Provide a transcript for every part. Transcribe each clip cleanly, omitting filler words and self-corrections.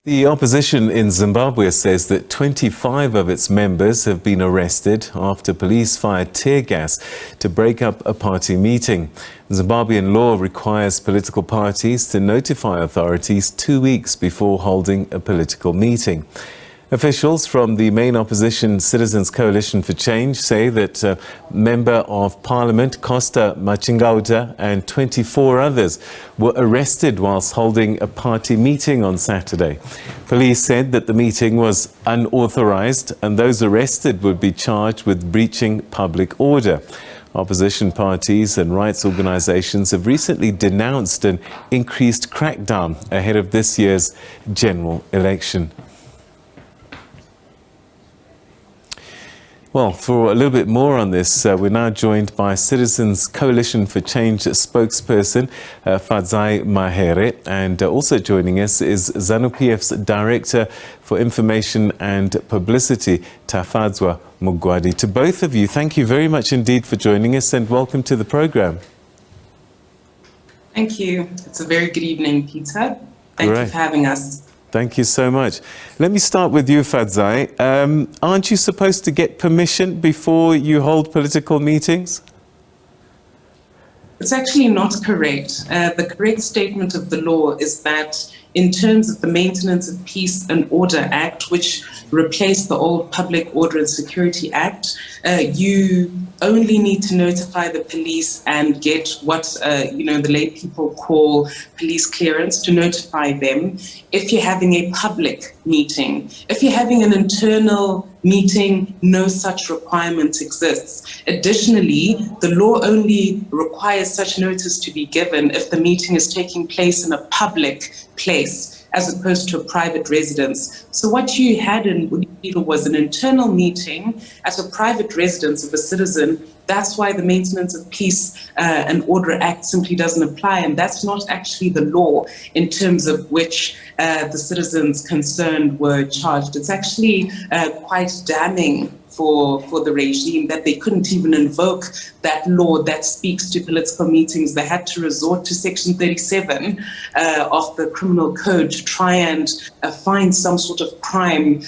The opposition in Zimbabwe says that 25 of its members have been arrested after police fired tear gas to break up a party meeting. Zimbabwean law requires political parties to notify authorities 2 weeks before holding a political meeting. Officials from the main opposition Citizens Coalition for Change say that Member of Parliament Costa Machingauta and 24 others were arrested whilst holding a party meeting on Saturday. Police said that the meeting was unauthorized and those arrested would be charged with breaching public order. Opposition parties and rights organizations have recently denounced an increased crackdown ahead of this year's general election. Well, for a little bit more on this, we're now joined by Citizens Coalition for Change spokesperson Fadzayi Mahere, and also joining us is Zanu-PF's Director for Information and Publicity, Tafadzwa Mugwadi. To both of you, thank you very much indeed for joining us and welcome to the program. Thank you. It's a very good evening, Peter. Thank you for having us. Thank you so much. Let me start with you, Fadzayi. Aren't you supposed to get permission before you hold political meetings? It's actually not correct. The correct statement of the law is that in terms of the Maintenance of Peace and Order Act, which replaced the old Public Order and Security Act, you only need to notify the police and get what the lay people call police clearance to notify them if you're having a public meeting. If you're having an internal meeting, no such requirement exists. Additionally, the law only requires such notice to be given if the meeting is taking place in a public place as opposed to a private residence. So what you had in Zimbabwe was an internal meeting at a private residence of a citizen. That's why the Maintenance of Peace and Order Act simply doesn't apply, and that's not actually the law in terms of which the citizens concerned were charged. It's actually quite damning for the regime that they couldn't even invoke that law that speaks to political meetings. They had to resort to Section 37 of the Criminal Code to try and find some sort of crime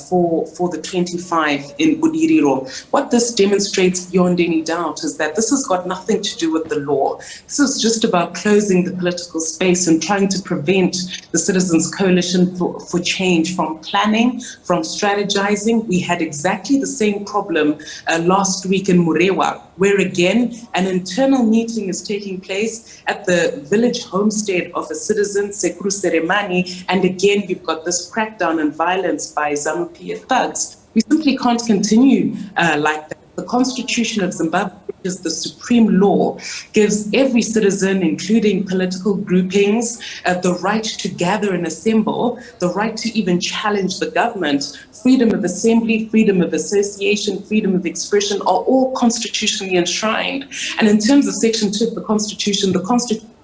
for the 25 in Budiriro. What this demonstrates beyond any doubt is that this has got nothing to do with the law. This is just about closing the political space and trying to prevent the Citizens Coalition for Change from planning, from strategizing. We had exactly the same problem last week in Murewa, where again an internal meeting is taking place at the village homestead of a citizen, Sekuru Seremani, and again you've got this crackdown and violence by Zanu-PF thugs. We simply can't continue like that. The Constitution of Zimbabwe, which is the supreme law, gives every citizen, including political groupings, the right to gather and assemble, the right to even challenge the government. Freedom of assembly, freedom of association, freedom of expression are all constitutionally enshrined. And in terms of Section 2 of the Constitution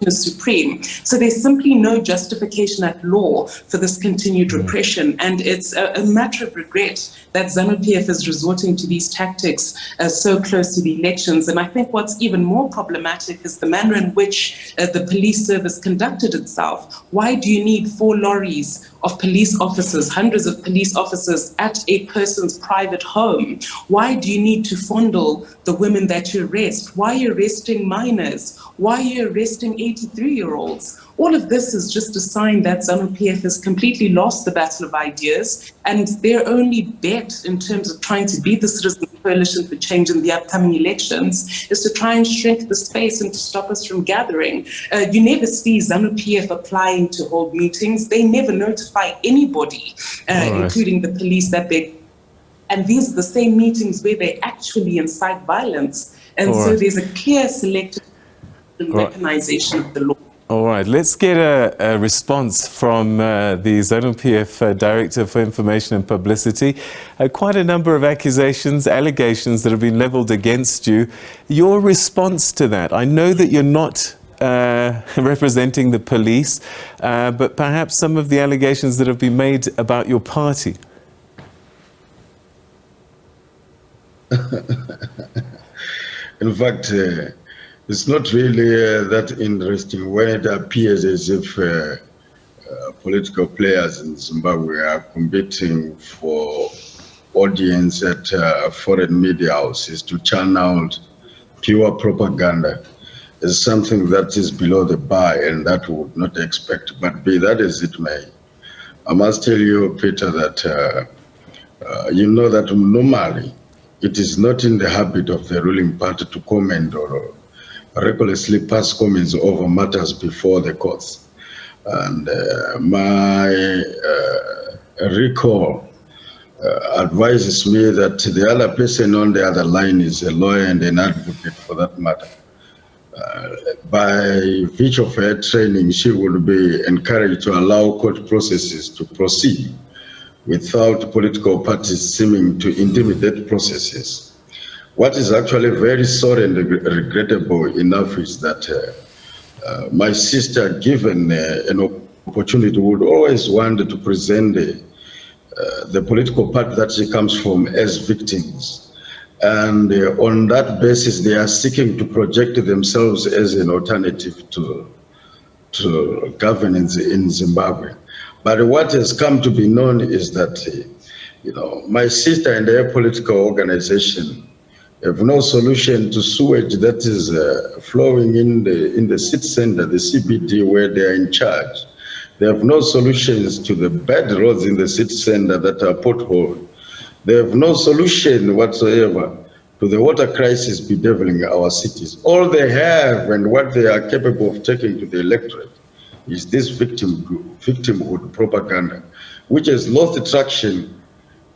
is supreme. So there's simply no justification at law for this continued repression. And it's a matter of regret that Zanu-PF is resorting to these tactics so close to the elections. And I think what's even more problematic is the manner in which the police service conducted itself. Why do you need 4 lorries of police officers, hundreds of police officers at a person's private home? Why do you need to fondle the women that you arrest? Why are you arresting minors? Why are you arresting 83-year-olds? All of this is just a sign that Zanu-PF has completely lost the battle of ideas, and their only bet in terms of trying to beat the Citizens Coalition for Change in the upcoming elections is to try and shrink the space and to stop us from gathering. You never see Zanu-PF applying to hold meetings. They never notify anybody, including the police, that they... And these are the same meetings where they actually incite violence. And so there's a clear selective weaponization of the law. All right, let's get a response from the Zanu-PF Director for Information and Publicity. Quite a number of accusations, allegations that have been leveled against you. Your response to that? I know that you're not representing the police, but perhaps some of the allegations that have been made about your party. In fact, it's not really that interesting when it appears as if political players in Zimbabwe are competing for audience at foreign media houses to channel pure propaganda is something that is below the bar and that we would not expect. But be that as it may, I must tell you, Peter, that you know that normally it is not in the habit of the ruling party to comment or recklessly pass comments over matters before the courts. And my recall advises me that the other person on the other line is a lawyer and an advocate for that matter. By virtue of her training, she would be encouraged to allow court processes to proceed without political parties seeming to intimidate processes. What is actually very sorry and regrettable enough is that my sister, given an opportunity, would always want to present the political party that she comes from as victims. And on that basis, they are seeking to project themselves as an alternative to governance in Zimbabwe. But what has come to be known is that, my sister and her political organization have no solution to sewage that is flowing in the city center, the CBD, where they are in charge. They have no solutions to the bad roads in the city center that are potholed. They have no solution whatsoever to the water crisis bedeviling our cities. All they have and what they are capable of taking to the electorate is this victimhood propaganda, which has lost traction.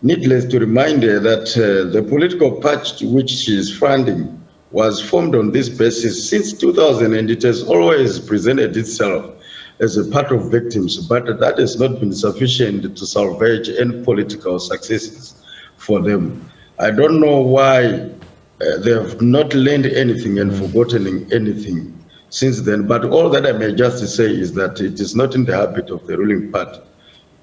Needless to remind her that the political party which she is funding was formed on this basis since 2000, and it has always presented itself as a part of victims, but that has not been sufficient to salvage any political successes for them. I don't know why they have not learned anything and forgotten anything since then, but all that I may just say is that it is not in the habit of the ruling party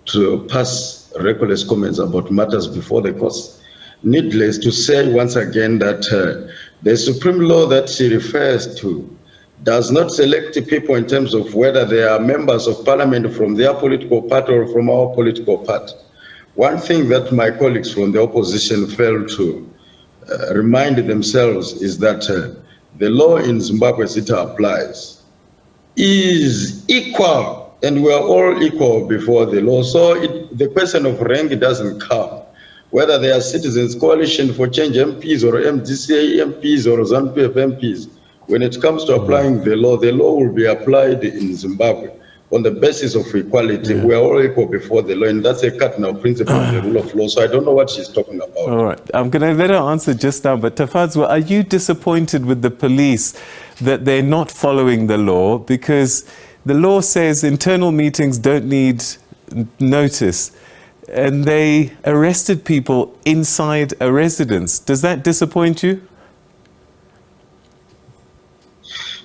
to pass reckless comments about matters before the courts. Needless to say once again that the supreme law that she refers to does not select people in terms of whether they are members of parliament from their political party or from our political party. One thing that my colleagues from the opposition failed to remind themselves is that the law in Zimbabwe as it applies is equal, and we are all equal before the law. So the question of rank doesn't count. Whether they are Citizens Coalition for Change MPs or MDCA MPs or Zanu-PF MPs, when it comes to applying the law will be applied in Zimbabwe on the basis of equality. We are all equal before the law, and that's a cardinal principle of the rule of law. So I don't know what she's talking about. All right, I'm going to let her answer just now, but Tafadzwa, are you disappointed with the police that they're not following the law? Because the law says internal meetings don't need notice, and they arrested people inside a residence. Does that disappoint you?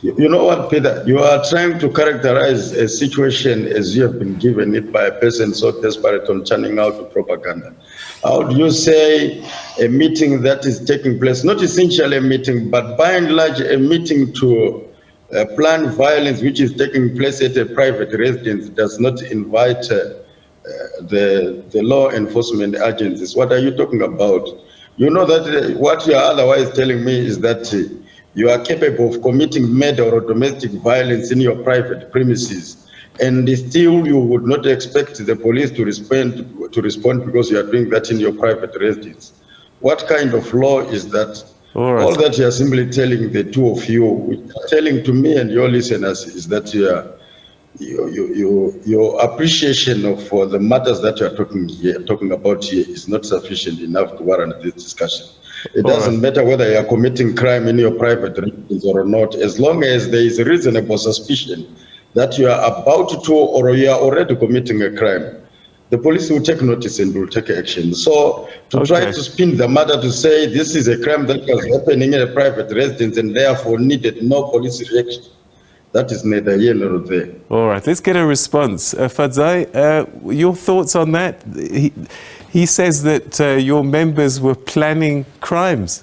You know what, Peter? You are trying to characterize a situation as you have been given it by a person so desperate on churning out propaganda. How do you say a meeting that is taking place, not essentially a meeting, but by and large a meeting to plan violence which is taking place at a private residence does not invite the law enforcement agencies? What are you talking about? You know that what you are otherwise telling me is that you are capable of committing murder or domestic violence in your private premises, and still you would not expect the police to respond because you are doing that in your private residence. What kind of law is that? All right. All that you are simply telling the two of you, telling to me and your listeners, is that your appreciation of the matters that you are talking about here is not sufficient enough to warrant this discussion. It doesn't matter whether you are committing crime in your private residence or not, as long as there is a reasonable suspicion that you are about to or you are already committing a crime. The police will take notice and will take action. So to try to spin the matter to say this is a crime that was happening in a private residence and therefore needed no police reaction, that is neither here nor there. All right, let's get a response. Fadzayi, your thoughts on that? He says that your members were planning crimes.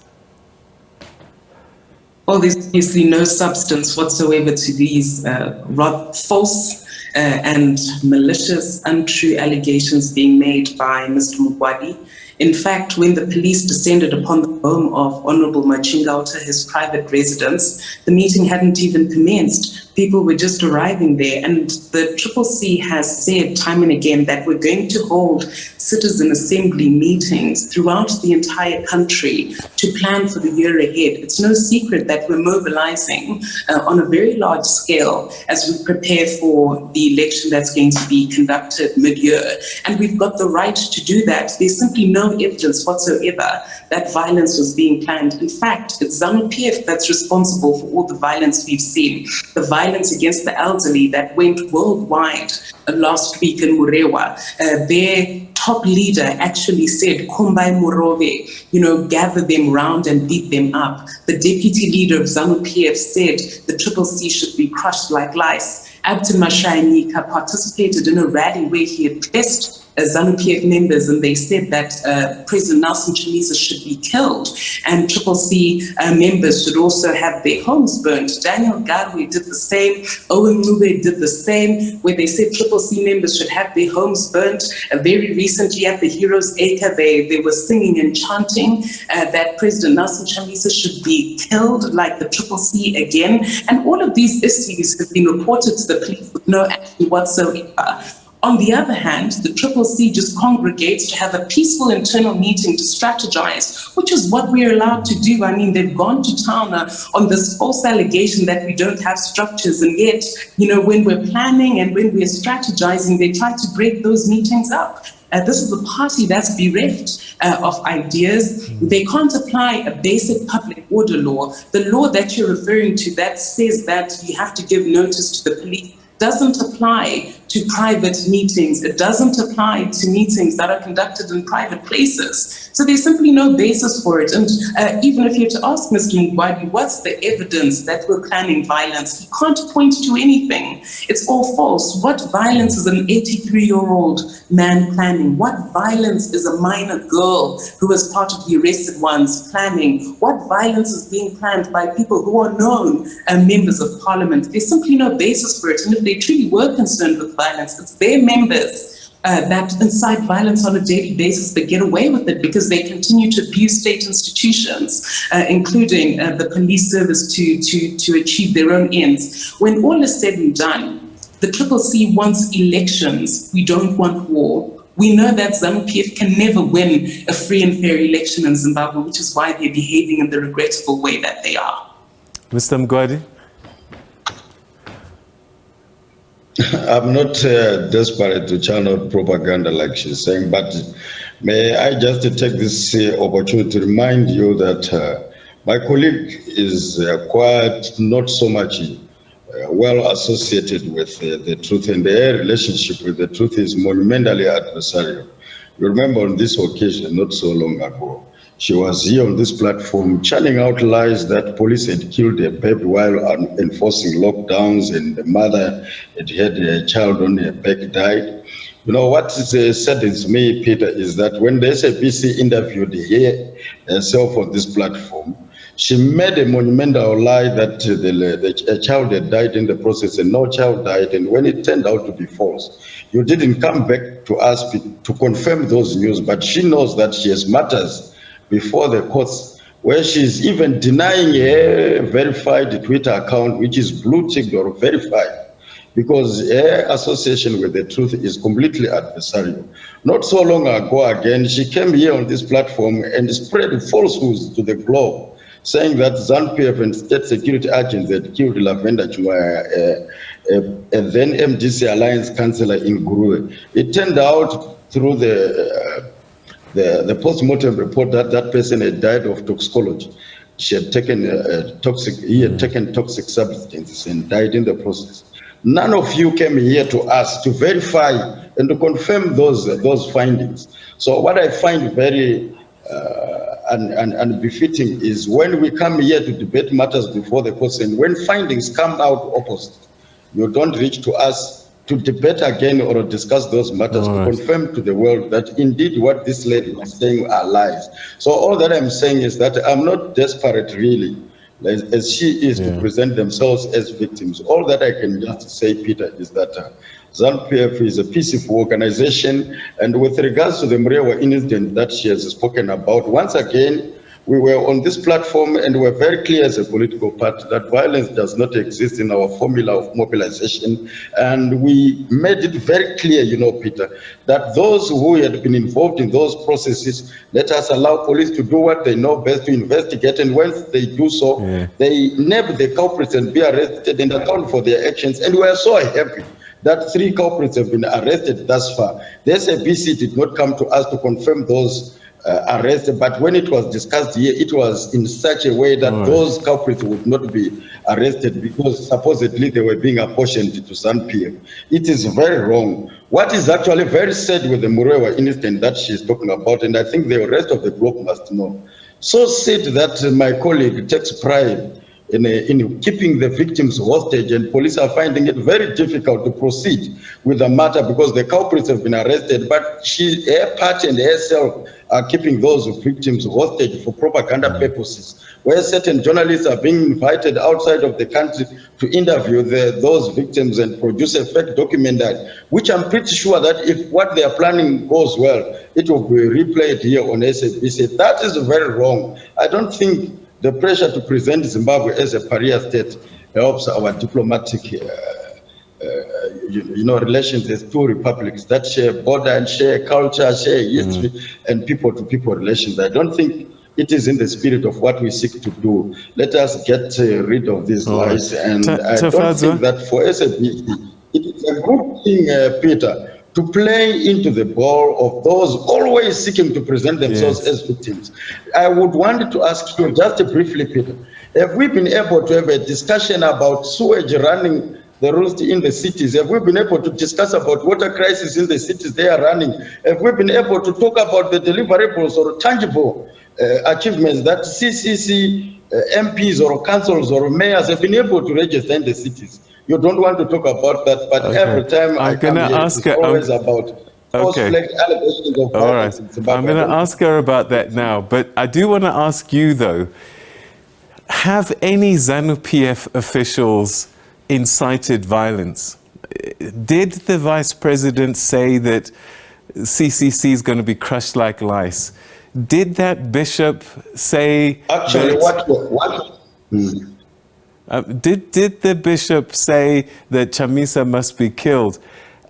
Well, there's obviously no substance whatsoever to these false and malicious, untrue allegations being made by Mr. Mugwadi. In fact, when the police descended upon the home of Honorable Machingauta, his private residence, the meeting hadn't even commenced. People were just arriving there, and the CCC has said time and again that we're going to hold citizen assembly meetings throughout the entire country to plan for the year ahead. It's no secret that we're mobilizing on a very large scale as we prepare for the election that's going to be conducted mid-year. And we've got the right to do that. There's simply no evidence whatsoever that violence was being planned. In fact, it's Zanu-PF that's responsible for all the violence we've seen. The violence against the elderly that went worldwide last week in Murewa. Their top leader actually said, Kumbai Murove, gather them round and beat them up. The deputy leader of Zanu-PF said the CCC should be crushed like lice. Abdul Mashainika participated in a rally where he addressed Zanu-PF members, and they said that President Nelson Chamisa should be killed, and CCC members should also have their homes burnt. Daniel Garwe did the same, Owen Nube did the same, where they said CCC members should have their homes burnt. Very recently at the Heroes Acre, they were singing and chanting that President Nelson Chamisa should be killed, like the CCC again. And all of these issues have been reported to the police with no action whatsoever. On the other hand, the CCC just congregates to have a peaceful internal meeting to strategize, which is what we're allowed to do. I mean, they've gone to town on this false allegation that we don't have structures, and yet, when we're planning and when we're strategizing, they try to break those meetings up. This is a party that's bereft of ideas. They can't apply a basic public order law. The law that you're referring to that says that you have to give notice to the police doesn't apply to private meetings. It doesn't apply to meetings that are conducted in private places. So there's simply no basis for it. And even if you were to ask Mr. Mugwadi, what's the evidence that we're planning violence? He can't point to anything. It's all false. What violence is an 83-year-old man planning? What violence is a minor girl who is part of the arrested ones planning? What violence is being planned by people who are known members of parliament? There's simply no basis for it. And if they truly were concerned with violence, it's their members that incite violence on a daily basis but get away with it because they continue to abuse state institutions, including the police service to achieve their own ends. When all is said and done, the CCC wants elections. We don't want war. We know that Zanu-PF can never win a free and fair election in Zimbabwe, which is why they're behaving in the regrettable way that they are. Mr. Mugwadi? I'm not desperate to channel propaganda like she's saying, but may I just take this opportunity to remind you that my colleague is quite not so much well associated with the truth, and their relationship with the truth is monumentally adversarial. You remember on this occasion, not so long ago, she was here on this platform churning out lies that police had killed a baby while enforcing lockdowns, and the mother had had a child on her back died. What saddens me, Peter, is that when the SABC interviewed herself on this platform, she made a monumental lie that a child had died in the process and no child died. And when it turned out to be false, you didn't come back to us to confirm those news, but she knows that she has matters before the courts, where she's even denying her verified Twitter account, which is blue-ticked or verified, because her association with the truth is completely adversarial. Not so long ago, again, she came here on this platform and spread falsehoods to the globe, saying that Zanu-PF and state security agents had killed Lavenda Chumaya, and then MDC Alliance councillor in Guru. It turned out through the post-mortem report that that person had died of toxicology. He had taken toxic substances and died in the process. None of you came here to us to verify and to confirm those findings. So what I find very unbefitting is when we come here to debate matters before the courts, and when findings come out opposite, you don't reach to us to debate again or discuss those matters, to confirm to the world that indeed what this lady is saying are lies. So all that I'm saying is that I'm not desperate really, as she is, to present themselves as victims. All that I can just say, Peter, is that Zanu-PF is a peaceful organization. And with regards to the Mrewa incident that she has spoken about, once again, we were on this platform and were very clear as a political party that violence does not exist in our formula of mobilization. And we made it very clear, Peter, that those who had been involved in those processes, let us allow police to do what they know best, to investigate. And once they do so, they nab the culprits and be arrested and account for their actions. And we are so happy that 3 culprits have been arrested thus far. The SABC did not come to us to confirm those arrested, but when it was discussed here, it was in such a way that those culprits would not be arrested because supposedly they were being apportioned to Zanu-PF. It is very wrong. What is actually very sad with the Mrewa incident that she's talking about, and I think the rest of the globe must know, so sad that my colleague takes pride in keeping the victims hostage, and police are finding it very difficult to proceed with the matter because the culprits have been arrested, but her party and herself are keeping those victims hostage for propaganda purposes, where certain journalists are being invited outside of the country to interview those victims and produce a fake documentary, which I'm pretty sure that if what they are planning goes well, it will be replayed here on SABC. That is very wrong. I don't think the pressure to present Zimbabwe as a pariah state helps our diplomatic relations as 2 republics that share border and share culture, share history, and people-to-people relations. I don't think it is in the spirit of what we seek to do. Let us get rid of these lies. And I don't think that for SABC, it is a good thing, Peter, to play into the ball of those always seeking to present themselves as victims. I would want to ask you just briefly, Peter, have we been able to have a discussion about sewage running the route in the cities? Have we been able to discuss about water crisis in the cities they are running? Have we been able to talk about the deliverables or tangible achievements that CCC MPs or councils or mayors have been able to register in the cities? You don't want to talk about that, but every time I come here, it's always about false-flagged allegations of violence in Zimbabwe. I'm going to ask her about that now, but I do want to ask you, though, have any Zanu-PF officials incited violence? Did the Vice President say that CCC is going to be crushed like lice? Did that bishop say... Actually, Did the bishop say that Chamisa must be killed?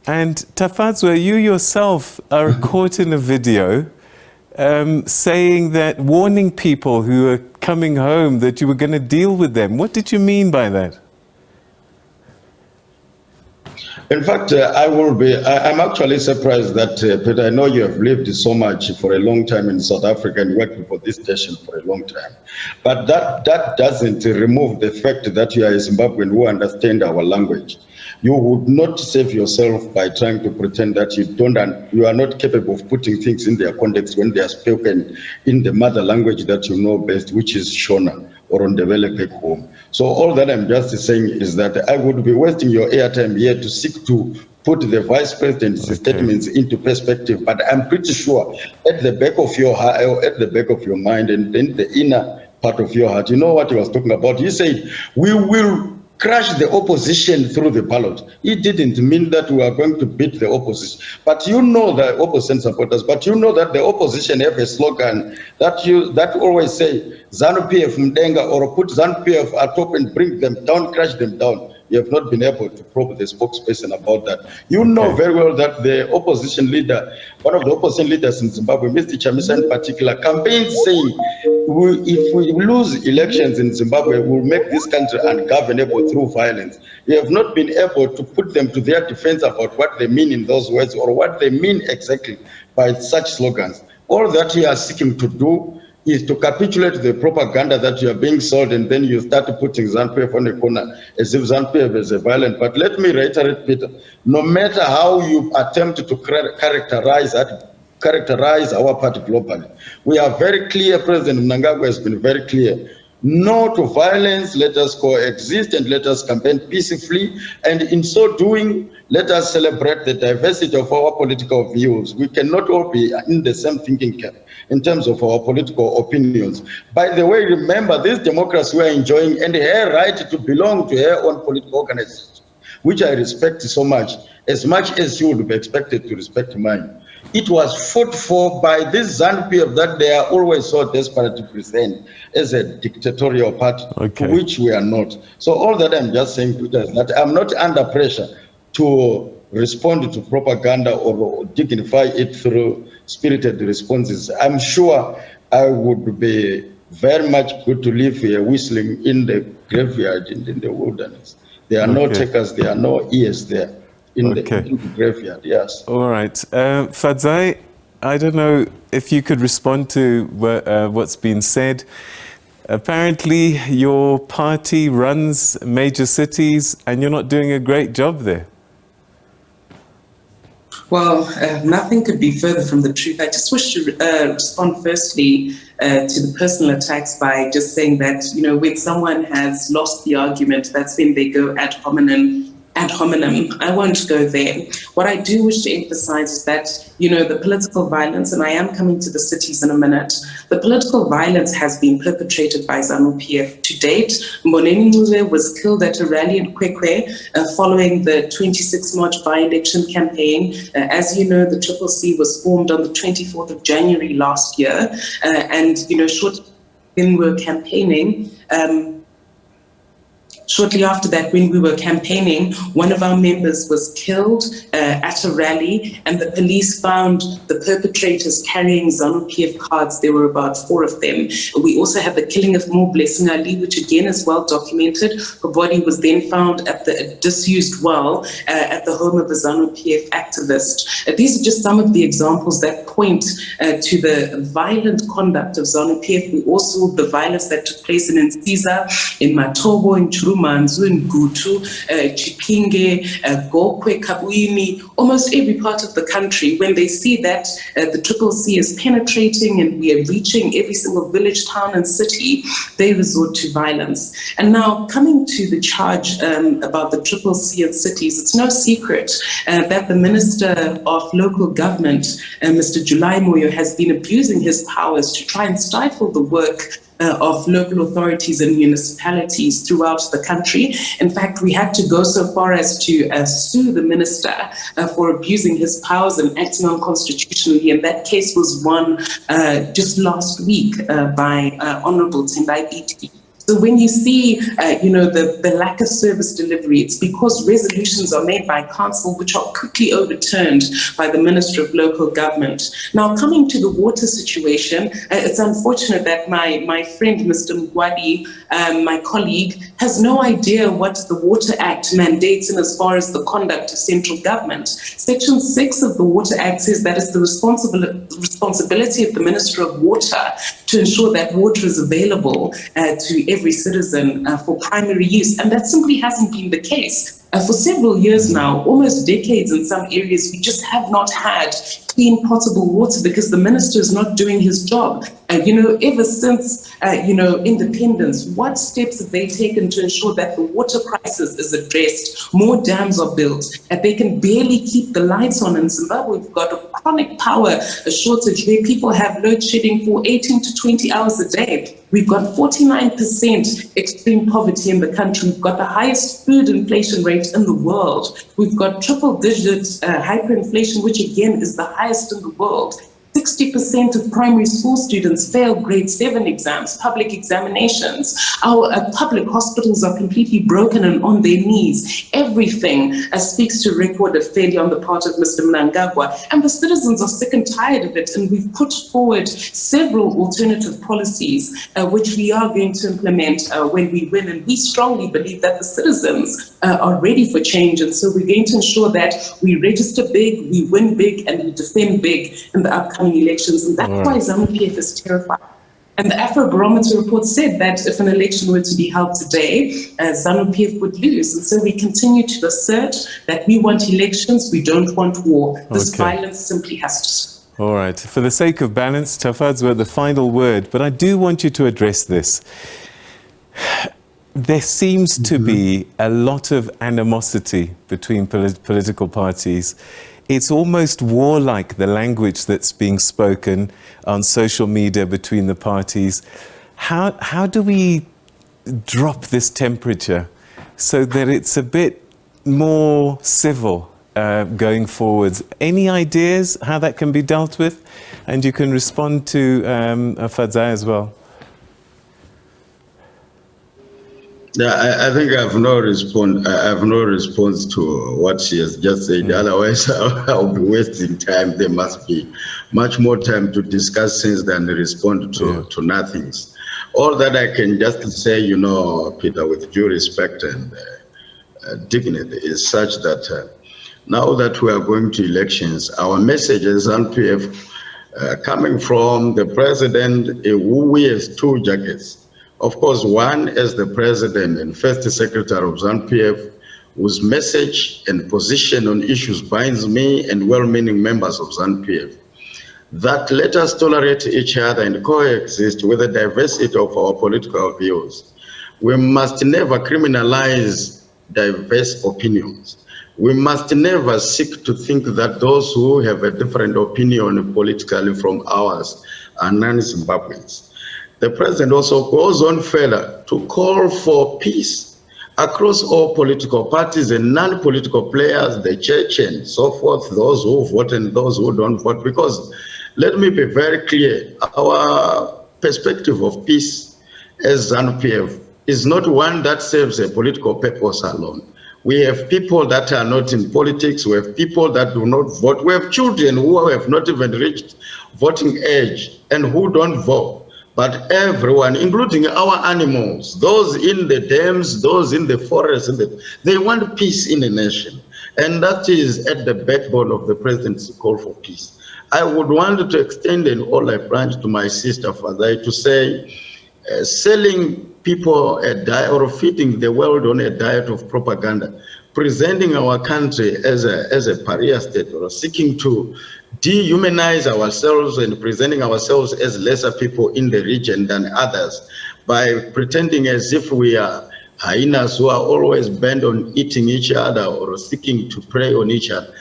And Tafadzwa, you yourself are caught in a video saying that, warning people who are coming home that you were going to deal with them. What did you mean by that? In fact, I'm actually surprised that, Peter, I know you have lived so much for a long time in South Africa and working for this station for a long time. But that doesn't remove the fact that you are a Zimbabwean who understands our language. You would not save yourself by trying to pretend that you are not capable of putting things in their context when they are spoken in the mother language that you know best, which is Shona or on the Vele back home. So all that I'm just saying is that I would be wasting your airtime here to seek to put the Vice President's statements into perspective, but I'm pretty sure at the back of your heart, or at the back of your mind, and then the inner part of your heart, you know what he was talking about. He said, we will crush the opposition through the ballot. It didn't mean that we are going to beat the opposition. But you know the opposition supporters, but you know that the opposition have a slogan that always say, Zanu-PF Mdenga, or put Zanu-PF atop and bring them down, crush them down. You have not been able to probe the spokesperson about that. You know very well that the opposition leader, one of the opposition leaders in Zimbabwe, Mr. Chamisa in particular, campaigned saying, if we lose elections in Zimbabwe, we'll make this country ungovernable through violence. You have not been able to put them to their defense about what they mean in those words or what they mean exactly by such slogans. All that you are seeking to do is to capitulate the propaganda that you are being sold, and then you start putting Zanu-PF on the corner as if Zanu-PF is a violent. But let me reiterate, Peter, no matter how you attempt to characterize our party globally, we are very clear. President Mnangagwa has been very clear. No to violence, let us coexist and let us campaign peacefully, and in so doing, let us celebrate the diversity of our political views. We cannot all be in the same thinking camp in terms of our political opinions. By the way, remember this democracy we are enjoying and her right to belong to her own political organization. which I respect so much as you would be expected to respect mine. It was fought for by this Zanu-PF that they are always so desperate to present as a dictatorial party, to which we are not. So all that I'm just saying, Peter, is that I'm not under pressure to respond to propaganda or dignify it through spirited responses. I'm sure I would be very much good to live here whistling in the graveyard in the wilderness. There are no takers, there are no ears there. In the graveyard, yes. All right. Fadzayi, I don't know if you could respond to what's been said. Apparently, your party runs major cities and you're not doing a great job there. Well, nothing could be further from the truth. I just wish to respond firstly to the personal attacks by just saying that, you know, when someone has lost the argument, that's when they go ad hominem. I won't go there. What I do wish to emphasize is that, you know, the political violence, and I am coming to the cities in a minute, the political violence has been perpetrated by Zanu-PF. To date, Mboneni Mule was killed at a rally in Kwekwe following the 26 March by-election campaign. As you know, the CCC was formed on the 24th of January last year. And, you know, shortly when we were campaigning, shortly after that, when we were campaigning, one of our members was killed at a rally, and the police found the perpetrators carrying Zanu-PF cards. There were about 4 of them. We also had the killing of Mo Blessing Ali, which again is well documented. Her body was then found at the disused well at the home of a Zanu-PF activist. These are just some of the examples that point to the violent conduct of Zanu-PF. We also saw the violence that took place in Nsiza, in Matobo, in Churu, Manzu, in Gutu, Chipinge, Gokwe, Kabwini, almost every part of the country. When they see that the CCC is penetrating and we are reaching every single village, town and city, they resort to violence. And now coming to the charge about the CCC and cities, it's no secret that the Minister of Local Government, Mr. July Moyo, has been abusing his powers to try and stifle the work of local authorities and municipalities throughout the country. In fact, we had to go so far as to sue the minister for abusing his powers and acting unconstitutionally. And that case was won just last week by Honorable Tendai BT. So when you see, you know, the lack of service delivery, it's because resolutions are made by council which are quickly overturned by the Minister of Local Government. Now, coming to the water situation, it's unfortunate that my friend, Mr. Mugwadi, my colleague, has no idea what the Water Act mandates in as far as the conduct of central government. Section 6 of the Water Act says that it's the responsibility of the Minister of Water to ensure that water is available to every citizen for primary use. And that simply hasn't been the case. For several years now, almost decades in some areas, we just have not had clean potable water because the minister is not doing his job. You know, ever since, you know, independence, what steps have they taken to ensure that the water crisis is addressed? More dams are built, and they can barely keep the lights on. In Zimbabwe, we've got a chronic power shortage where people have load shedding for 18 to 20 hours a day. We've got 49% extreme poverty in the country. We've got the highest food inflation rate in the world. We've got triple-digit hyperinflation, which again is the highest in the world. 60% of primary school students fail grade 7 exams, public examinations. Our public hospitals are completely broken and on their knees. Everything speaks to a record of failure on the part of Mr. Mnangagwa. And the citizens are sick and tired of it. And we've put forward several alternative policies, which we are going to implement when we win. And we strongly believe that the citizens are ready for change. And so we're going to ensure that we register big, we win big, and we defend big in the upcoming elections. And that's why Zanu-PF is terrified. And the Afrobarometer report said that if an election were to be held today, Zanu-PF would lose. And so we continue to assert that we want elections, we don't want war. This violence simply has to stop. All right. For the sake of balance, Tafadzwa, the final word, but I do want you to address this. There seems to be a lot of animosity between political parties. It's almost warlike, the language that's being spoken on social media between the parties. How do we drop this temperature so that it's a bit more civil going forwards. Any ideas how that can be dealt with? And you can respond to Fadzayi as well. Yeah, I think I have no response to what she has just said. Otherwise, I'll be wasting time. There must be much more time to discuss things than respond to nothings. All that I can just say, you know, Peter, with due respect and dignity, is such that now that we are going to elections, our message as Zanu-PF, coming from the president, who wears two jackets. Of course, one as the president and first secretary of Zanu-PF, whose message and position on issues binds me and well-meaning members of Zanu-PF, that let us tolerate each other and coexist with the diversity of our political views. We must never criminalize diverse opinions. We must never seek to think that those who have a different opinion politically from ours are non-Zimbabweans. The president also goes on further to call for peace across all political parties and non-political players, the church and so forth, those who vote and those who don't vote. Because let me be very clear, our perspective of peace as Zanu-PF is not one that serves a political purpose alone. We have people that are not in politics, we have people that do not vote, we have children who have not even reached voting age and who don't vote. But everyone, including our animals, those in the dams, those in the forests, they want peace in the nation. And that is at the backbone of the president's call for peace. I would want to extend an olive branch to my sister Fadzayi to say, selling people a diet or feeding the world on a diet of propaganda, presenting our country as a pariah state or seeking to dehumanize ourselves and presenting ourselves as lesser people in the region than others by pretending as if we are hyenas who are always bent on eating each other or seeking to prey on each other.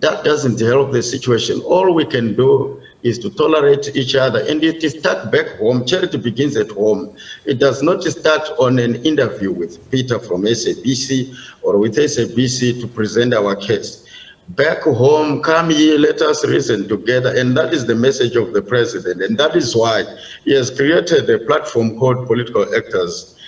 That doesn't help the situation. All we can do is to tolerate each other, and it is start back home. Charity begins at home. It does not start on an interview with Peter from SABC or with SABC to present our case. Back home, come here, let us reason together, and that is the message of the president, and that is why he has created a platform called Political Actors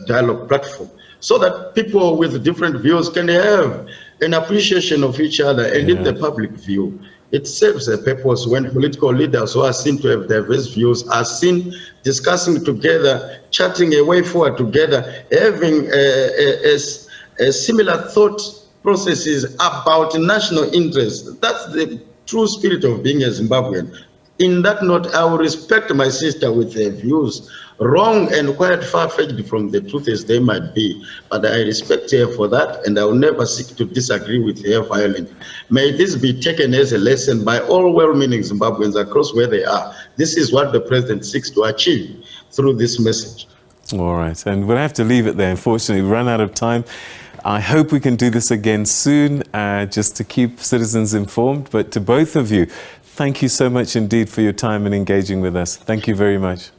Dialogue Platform, so that people with different views can have an appreciation of each other, and in the public view, it serves a purpose when political leaders who are seen to have diverse views are seen discussing together, charting a way forward together, having a similar thought processes about national interest. That's the true spirit of being a Zimbabwean. In that note, I will respect my sister with her views, wrong and quite far-fetched from the truth as they might be, but I respect her for that, and I will never seek to disagree with her violently. May this be taken as a lesson by all well-meaning Zimbabweans across where they are. This is what the president seeks to achieve through this message. All right, and we'll have to leave it there. Unfortunately, we've run out of time. I hope we can do this again soon, just to keep citizens informed. But to both of you, thank you so much indeed for your time and engaging with us. Thank you very much.